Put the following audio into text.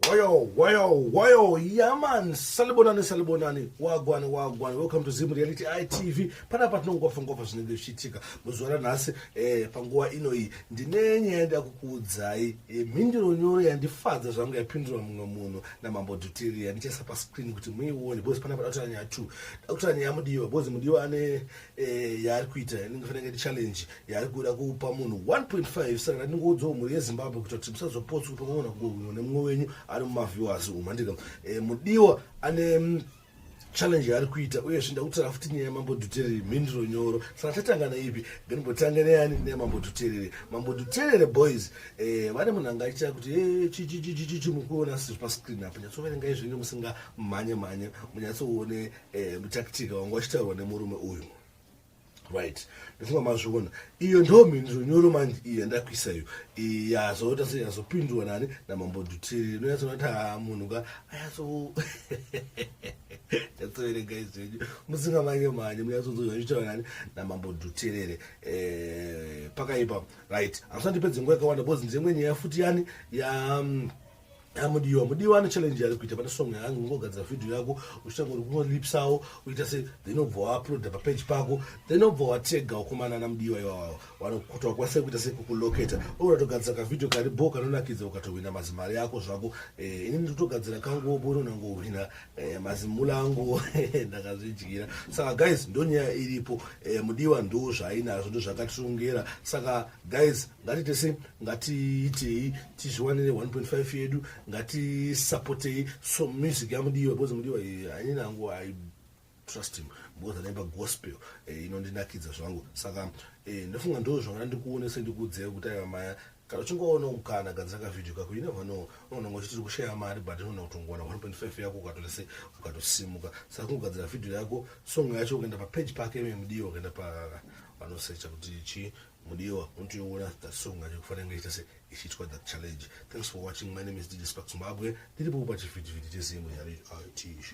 Wayo, yeah man, salibonani, wagwan, welcome to Zim Reality ITV, panapa tinongofa zvinenge muzvara nhasi, panguva inoi, ndinenye kukuudzai, mhinduro nyoro yandifadza zvangu yapindurwa mumwe munhu naMambo dhuterere, ndichaisa pascreen kuti muione, because panapa dakutora nyaya 2, dakutora nyaya Mudiwa, because Mudiwa ane yaari kuita, ndingafanira kuti challenge, yaari kuda kupa munhu 1.5, saka ndingoudzawo mhuri yeZimbabwe kuti musazopotswa pamwe nemumwe wenyu ari mumaviewers umhandika. Mudiwa ane challenge yaari kuita, uyezve ndakutaura futi nyaya yaMambo dhuterere, mhinduro nyoro. Saka tatanga naipi? Ngatimbotanga neyani neMambo dhuterere. Mambo dhuterere boys, vane munhu angaita kuti chichi mukuona siri pascreen apa, nyatsoverengai zvinge musinga mhanye munyatsoone mutaktika wangu wachitaurwa nemurume uyu. Right, ndifunga mazviona iyo ndo mhinduro nyoro manje iyo ndakuisayo yazota seyazopindwa nani naMambo dhuterere. Noyatsonati munhu ka ayatso yatsoverenga izvenyu musinga manye munyatsozoitaura nani naMambo dhuterere. Pakaipa right, hamusandipedze nguva yakawanda because ndimwe nyaya futi yani ya Mudiwa ane challenge yaari kuita. Pane song yangu ngogadzira video yako uchitangori kunolipsawo uita se then obva wauploada papage pako then obva watega ukomana naMudiwa iwawo kuti wakwanisa kuita sekukuloketa uratogadzira kavidhio karibo kanonakidza ukatowina mazimari ako zvako. Ini ndotogadzira kangu bono nangowina mazimula angu ndakazvidyira. Saka guys ndonyaya iripo. Mudiwa ndo zvainazvo ndo zvakatirongera. Saka guys ngatiitei tizviwanire 1.5 yedu, ngatisapotei so music yaMudiwa because Mudiwa hainini hangu I trust him because anaimba gospel inondinakidza zvangu. Saka ndofunga ndo zvanga ndikuone sendikuudzeyo kuti maya kana uchingoona mukana gadzira kavidhio kako you never know, unoona kuti tiri kushaya mari but unoona kuti ungowana 1.5 yako ukatosimuka. Saka kugadzira vidhio yako song yacho ukaenda papage pake Mudiwa ukaenda panosearcha kuti chi Mudiwa unotoiona that song yacho kufanira ngaita se ichiitwa that challenge. Thanks for watching. My name is DJ Zimbabwe. Ndiripo pachividhivhiti cheZim Reality ITV.